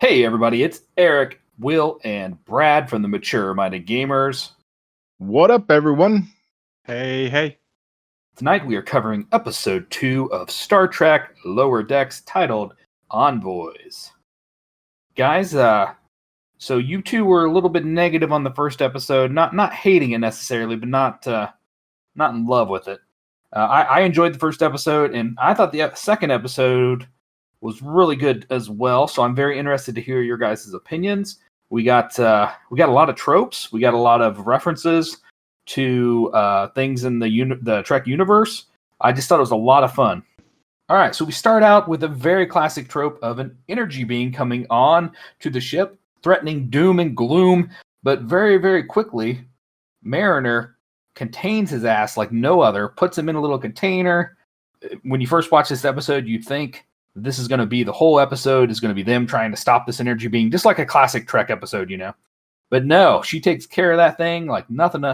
Hey everybody, it's Eric, Will, and Brad from the Mature Minded Gamers. What up, everyone? Hey, hey. Tonight we are covering episode 2 of Star Trek Lower Decks titled Envoys. Guys, so you two were a little bit negative on the first episode, not hating it necessarily, but not in love with it. I enjoyed the first episode, and I thought the second episode was really good as well. So I'm very interested to hear your guys' opinions. We got a lot of tropes. We got a lot of references to things in the Trek universe. I just thought it was a lot of fun. All right, so we start out with a very classic trope of an energy being coming on to the ship, threatening doom and gloom, but very, very quickly, Mariner contains his ass like no other, puts him in a little container. When you first watch this episode, you'd think this is going to be the whole episode is going to be them trying to stop this energy being, just like a classic Trek episode, you know. But no, she takes care of that thing like nothing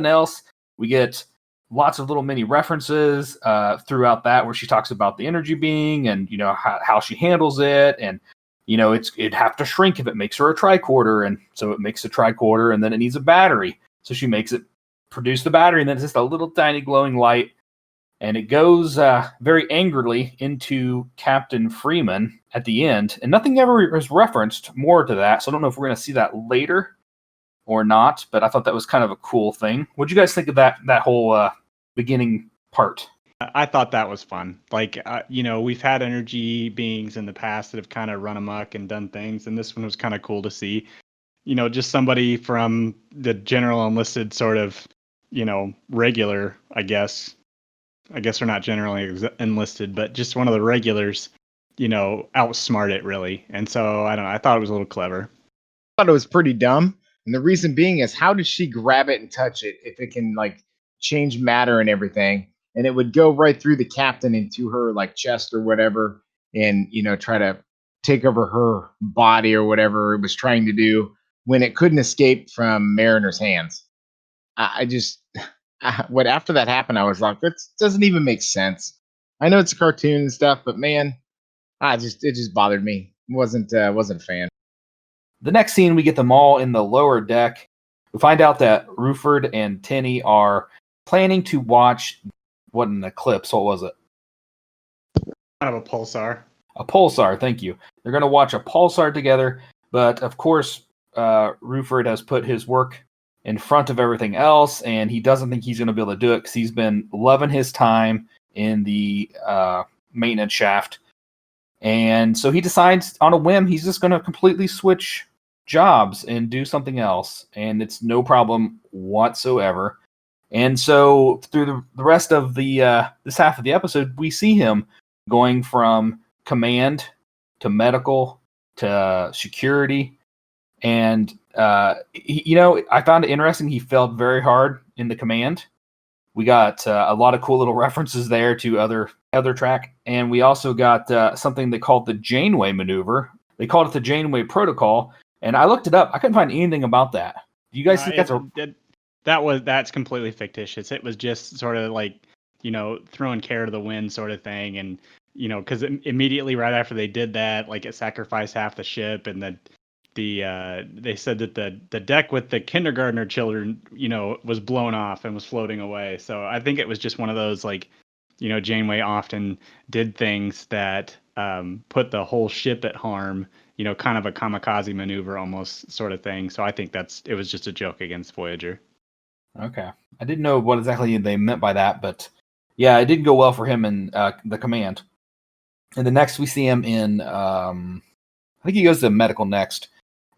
else. We get lots of little mini references throughout that where she talks about the energy being and, you know, how she handles it. And, you know, it'd have to shrink if it makes her a tricorder. And so it makes a tricorder and then it needs a battery. So she makes it produce the battery and then it's just a little tiny glowing light. And it goes very angrily into Captain Freeman at the end. And nothing ever is referenced more to that. So I don't know if we're going to see that later or not. But I thought that was kind of a cool thing. What do you guys think of that whole beginning part? I thought that was fun. Like, we've had energy beings in the past that have kind of run amok and done things. And this one was kind of cool to see. You know, just somebody from the general enlisted sort of, regular, I guess they're not generally enlisted, but just one of the regulars, outsmart it really. And so, I don't know, I thought it was a little clever. I thought it was pretty dumb. And the reason being is, how did she grab it and touch it if it can, like, change matter and everything? And it would go right through the captain into her, like, chest or whatever and, try to take over her body or whatever it was trying to do when it couldn't escape from Mariner's hands. After that happened, I was like, that doesn't even make sense. I know it's a cartoon and stuff, but man, it just bothered me. Wasn't a fan. The next scene, we get them all in the lower deck. We find out that Ruford and Tinny are planning to watch an eclipse. What was it? Kind of a pulsar. A pulsar, thank you. They're going to watch a pulsar together, but of course, Ruford has put his work in front of everything else, and he doesn't think he's going to be able to do it because he's been loving his time in the maintenance shaft. And so he decides on a whim he's just going to completely switch jobs and do something else, and it's no problem whatsoever. And so through the rest of the this half of the episode, we see him going from command to medical to security. And, I found it interesting. He failed very hard in the command. We got a lot of cool little references there to other track. And we also got something they called the Janeway maneuver. They called it the Janeway protocol. And I looked it up. I couldn't find anything about that. Do you guys think that's completely fictitious. It was just sort of like, throwing care to the wind sort of thing. And, because immediately right after they did that, like it sacrificed half the ship and they said that the deck with the kindergartner children, was blown off and was floating away. So I think it was just one of those, like, Janeway often did things that put the whole ship at harm, kind of a kamikaze maneuver almost sort of thing. So I think it was just a joke against Voyager. Okay. I didn't know what exactly they meant by that, but yeah, it didn't go well for him in the command. And the next we see him in, I think he goes to medical next.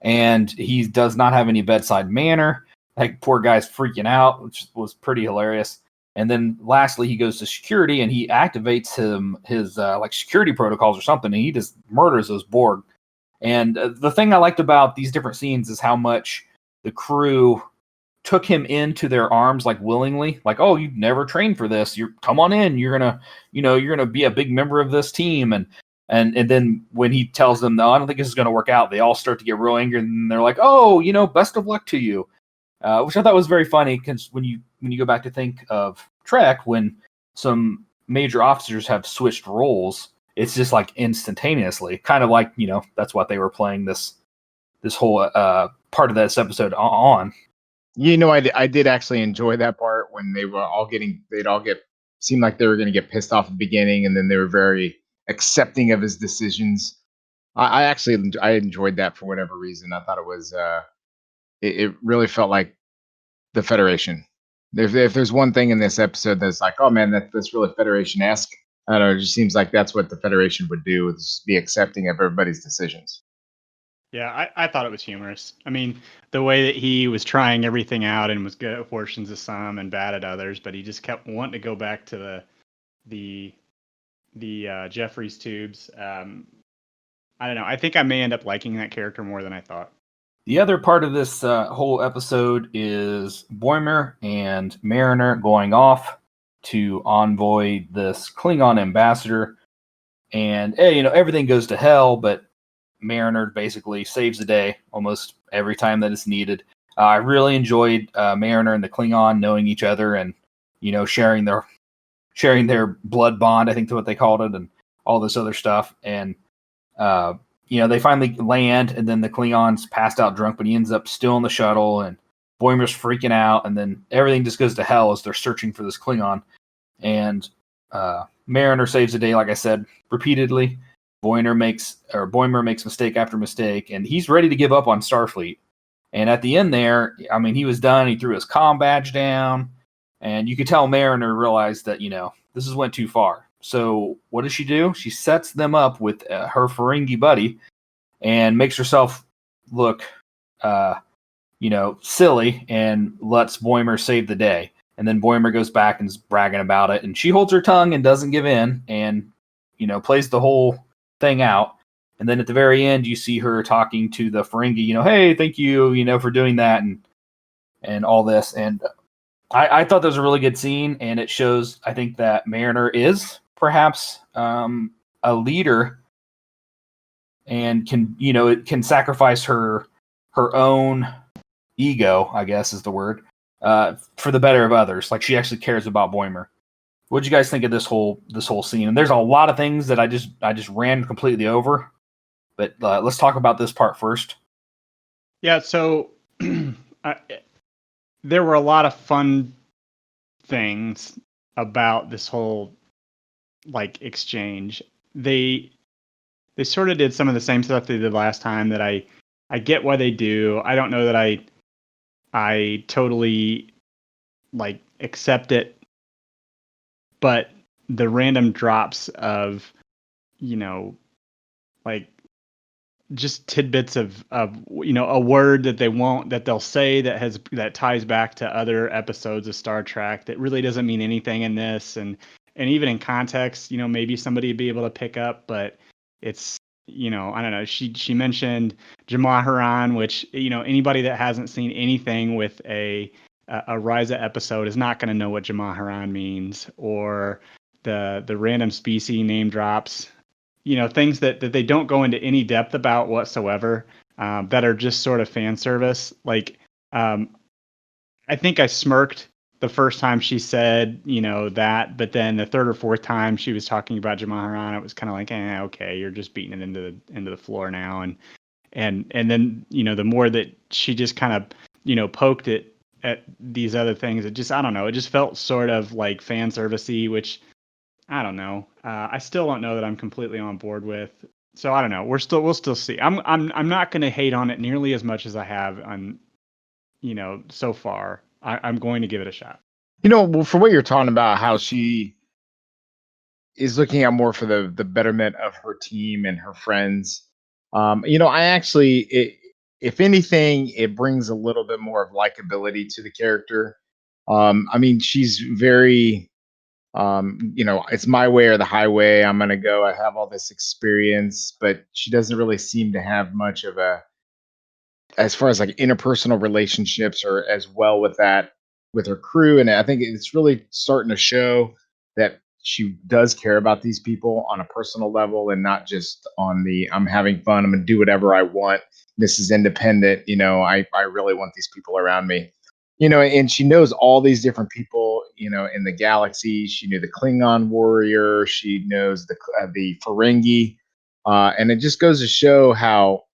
And he does not have any bedside manner. Like, poor guy's freaking out, which was pretty hilarious. And then lastly, he goes to security and he activates his like security protocols or something, and he just murders those Borg. And the thing I liked about these different scenes is how much the crew took him into their arms, like willingly, like, oh, you've never trained for this. Come on in. You're gonna be a big member of this team. And then when he tells them, no, I don't think this is going to work out, they all start to get real angry, and they're like, oh, best of luck to you, which I thought was very funny, because when you go back to think of Trek, when some major officers have switched roles, it's just like instantaneously, kind of like, that's what they were playing this whole part of this episode on. I did actually enjoy that part when seemed like they were going to get pissed off at the beginning, and then they were very accepting of his decisions. I enjoyed that for whatever reason. I thought it was it really felt like the Federation. If there's one thing in this episode that's like, oh man, that's really Federation-esque. I don't know. It just seems like that's what the Federation would do, is be accepting of everybody's decisions. Yeah, I thought it was humorous. I mean, the way that he was trying everything out and was good at portions of some and bad at others, but he just kept wanting to go back to the Jeffries tubes. I don't know. I think I may end up liking that character more than I thought. The other part of this whole episode is Boimler and Mariner going off to envoy this Klingon ambassador, and everything goes to hell, but Mariner basically saves the day almost every time that it's needed. I really enjoyed Mariner and the Klingon knowing each other and sharing their blood bond, I think that's what they called it, and all this other stuff. And they finally land, and then the Klingon's passed out drunk, but he ends up still in the shuttle, and Boimler's freaking out, and then everything just goes to hell as they're searching for this Klingon. And Mariner saves the day, like I said, repeatedly. Boimler makes mistake after mistake, and he's ready to give up on Starfleet. And at the end there, I mean, he was done. He threw his comm badge down, and you could tell Mariner realized that, this has went too far. So what does she do? She sets them up with her Ferengi buddy and makes herself look, silly, and lets Boimler save the day. And then Boimler goes back and is bragging about it, and she holds her tongue and doesn't give in, and plays the whole thing out. And then at the very end, you see her talking to the Ferengi, hey, thank you, for doing that, and all this. And I thought that was a really good scene, and it shows, I think, that Mariner is perhaps a leader and can sacrifice her own ego, I guess is the word, for the better of others. Like, she actually cares about Boimler. What did you guys think of this whole scene? And there's a lot of things that I just ran completely over, but let's talk about this part first. Yeah, so there were a lot of fun things about this whole exchange. They sort of did some of the same stuff they did last time that I get why they do. I don't know that I totally accept it. But the random drops of, just tidbits of a word that they'll say that ties back to other episodes of Star Trek that really doesn't mean anything in this, and even in context, maybe somebody would be able to pick up, but it's, I don't know. She mentioned Jamaharan, which anybody that hasn't seen anything with a Ryza episode is not going to know what Jamaharan means, or the random species name drops, things that they don't go into any depth about whatsoever, that are just sort of fan service. I think I smirked the first time she said, that, but then the third or fourth time she was talking about Jamaharan, it was kind of like, okay, you're just beating it into the floor now. And then, the more that she just kind of, poked it at these other things, it just, I don't know, it just felt sort of like fan servicey, which I don't know. I still don't know that I'm completely on board with. So I don't know. We'll still see. I'm not going to hate on it nearly as much as I have on, so far. I'm going to give it a shot. Well, for what you're talking about, how she is looking out more for the betterment of her team and her friends. I actually, if anything, it brings a little bit more of likability to the character. I mean, she's very, it's my way or the highway. I'm going to go. I have all this experience, but she doesn't really seem to have much of as far as interpersonal relationships, or as well with her crew. And I think it's really starting to show that she does care about these people on a personal level, and not just on I'm having fun, I'm going to do whatever I want, this is independent. I really want these people around me. And she knows all these different people, in the galaxy. She knew the Klingon warrior. She knows the Ferengi, and it just goes to show how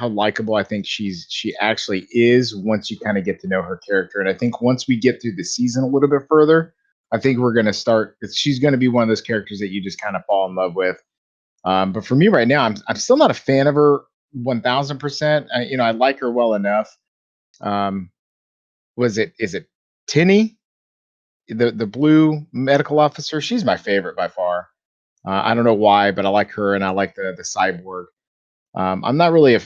likable I think she actually is once you kind of get to know her character. And I think once we get through the season a little bit further, I think we're going to start. She's going to be one of those characters that you just kind of fall in love with. But for me right now, I'm still not a fan of her 1000%. I like her well enough. Um, is it Tinny, the blue medical officer? She's my favorite by far. I don't know why, but I like her and I like the cyborg. I'm not really a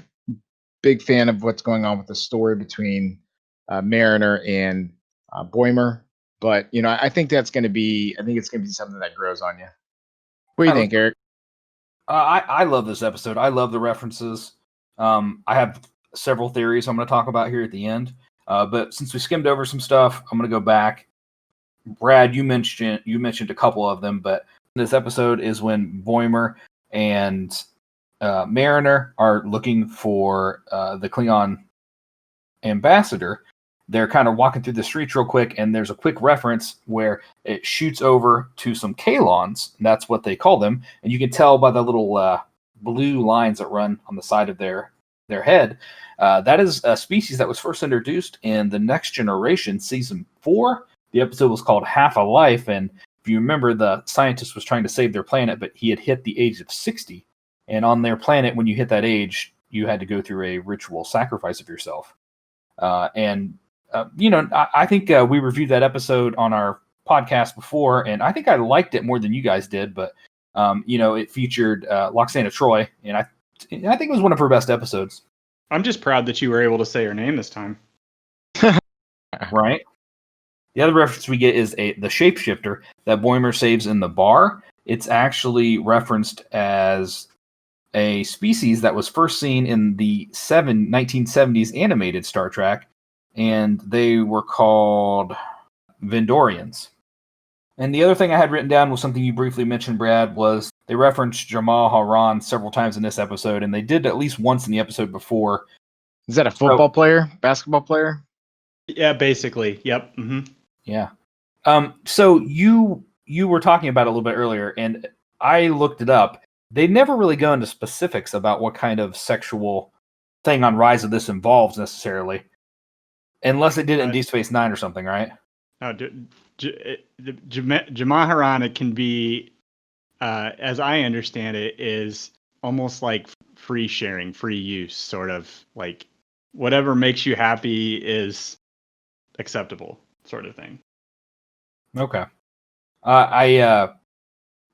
big fan of what's going on with the story between Mariner and Boimer, but I think it's going to be something that grows on you. What do you think, Eric? I love this episode. I love the references. I have several theories I'm going to talk about here at the end. But since we skimmed over some stuff, I'm going to go back. Brad, you mentioned a couple of them, but this episode is when Boimer and Mariner are looking for the Klingon ambassador. They're kind of walking through the streets real quick, and there's a quick reference where it shoots over to some Kalons. That's what they call them, and you can tell by the little blue lines that run on the side of their head. That is a species that was first introduced in The Next Generation, Season 4. The episode was called Half a Life, and if you remember, the scientist was trying to save their planet, but he had hit the age of 60. And on their planet, when you hit that age, you had to go through a ritual sacrifice of yourself. I think we reviewed that episode on our podcast before, and I think I liked it more than you guys did. But it featured Loxana Troy, and I think it was one of her best episodes. I'm just proud that you were able to say her name this time. Right. The other reference we get is the shapeshifter that Boimer saves in the bar. It's actually referenced as a species that was first seen in the 1970s animated Star Trek, and they were called Vendorians. And the other thing I had written down was something you briefly mentioned, Brad, was they referenced Jamal Haran several times in this episode, and they did at least once in the episode before. Is that a football player? Basketball player? Yeah, basically. Yep. Mm-hmm. Yeah. So you were talking about it a little bit earlier, and I looked it up. They never really go into specifics about what kind of sexual thing on Rise of this involves necessarily, unless they did it in Deep Space Nine or something, right? No, Jamaharan can be, as I understand it, is almost like free sharing, free use, sort of like whatever makes you happy is acceptable, sort of thing. Okay. I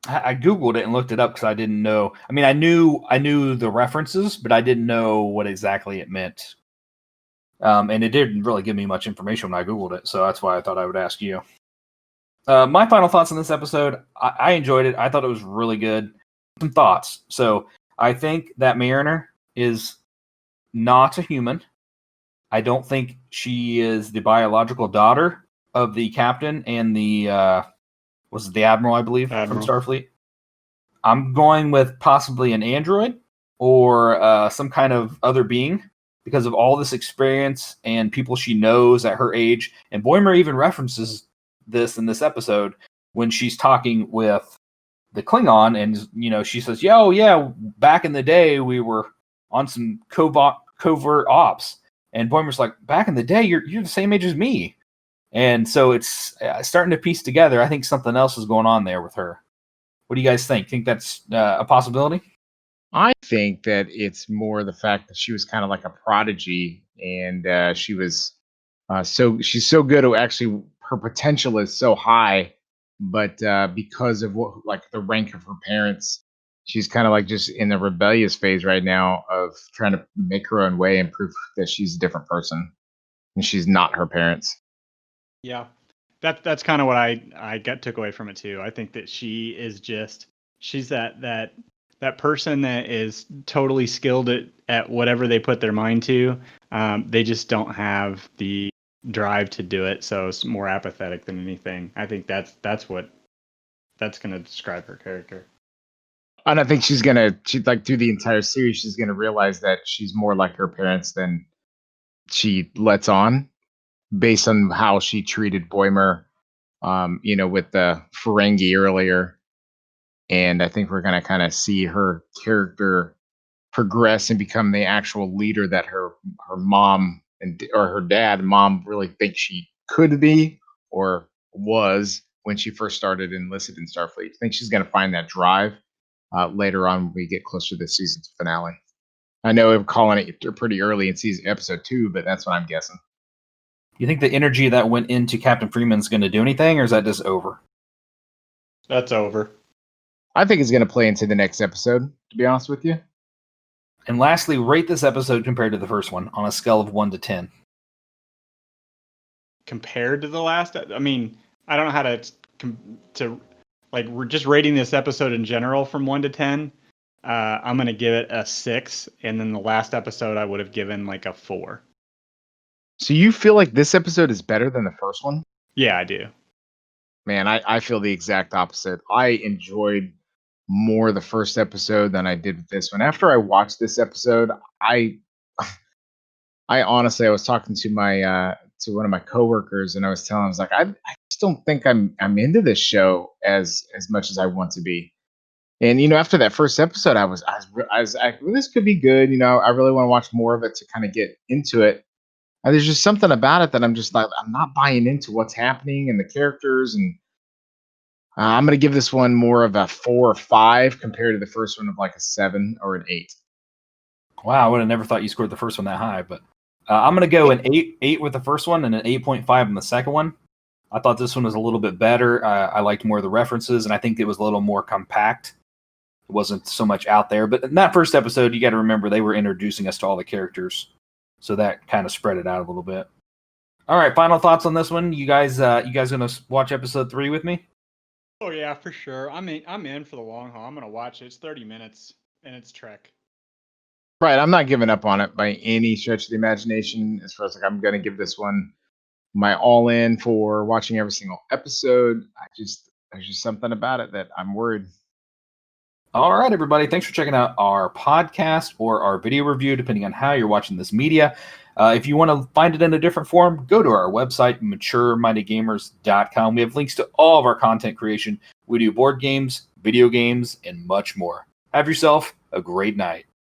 Googled it and looked it up because I didn't know. I mean, I knew the references, but I didn't know what exactly it meant. And it didn't really give me much information when I Googled it, so that's why I thought I would ask you. My final thoughts on this episode, I enjoyed it. I thought it was really good. Some thoughts. So I think that Mariner is not a human. I don't think she is the biological daughter of the captain and the was it the admiral, I believe, from Starfleet. I'm going with possibly an android or some kind of other being because of all this experience and people she knows at her age. And Boimer even references this in this episode when she's talking with the Klingon, and she says, yeah, back in the day we were on some covert ops. And Boimer's like, back in the day, you're the same age as me. And so it's starting to piece together. I think something else is going on there with her. What do you guys think? Think that's a possibility? I think that it's more the fact that she was kind of like a prodigy, and she was she's so good. Actually, her potential is so high, but because of the rank of her parents, she's kind of like just in the rebellious phase right now of trying to make her own way and prove that she's a different person and she's not her parents. Yeah, that's kind of what I took away from it too. I think that she's that person that is totally skilled at whatever they put their mind to. They just don't have the drive to do it, so it's more apathetic than anything. I think that's going to describe her character. And I think she's through the entire series, she's gonna realize that she's more like her parents than she lets on, based on how she treated Boimer with the Ferengi earlier. And I think we're going to kind of see her character progress and become the actual leader that her mom or her dad and mom really think she could be or was when she first started enlisted in Starfleet. I think she's going to find that drive later on when we get closer to the season's finale. I know I'm calling it pretty early in season episode 2, but that's what I'm guessing. You think the energy that went into Captain Freeman's going to do anything, or is that just over? That's over. I think it's going to play into the next episode, to be honest with you. And lastly, rate this episode compared to the first one on a scale of 1 to 10. Compared to the last, I mean, I don't know how to like. We're just rating this episode in general from 1 to 10. I'm gonna give it a 6, and then the last episode I would have given like a 4. So you feel like this episode is better than the first one? Yeah, I do. Man, I feel the exact opposite. I enjoyed more the first episode than I did with this one. After I watched this episode, I honestly, I was talking to my to one of my coworkers, and I was telling him, I was like, I just don't think I'm into this show as much as I want to be. And after that first episode, I was like, well, this could be good. I really want to watch more of it to kind of get into it. And there's just something about it that I'm just like, I'm not buying into what's happening and the characters, and I'm going to give this one more of a 4 or 5 compared to the first one of like a 7 or an 8. Wow, I would have never thought you scored the first one that high, but I'm going to go an 8 with the first one and an 8.5 on the second one. I thought this one was a little bit better. I liked more of the references, and I think it was a little more compact. It wasn't so much out there. But in that first episode, you got to remember they were introducing us to all the characters, so that kind of spread it out a little bit. All right, final thoughts on this one. You guys going to watch episode 3 with me? Oh yeah, for sure. I'm in for the long haul. I'm gonna watch it. It's 30 minutes, and it's Trek. Right, I'm not giving up on it by any stretch of the imagination. As far as like, I'm going to give this one my all in for watching every single episode. There's just something about it that I'm worried. All right, everybody. Thanks for checking out our podcast or our video review, depending on how you're watching this media. If you want to find it in a different form, go to our website, maturemindedgamers.com. We have links to all of our content creation. We do board games, video games, and much more. Have yourself a great night.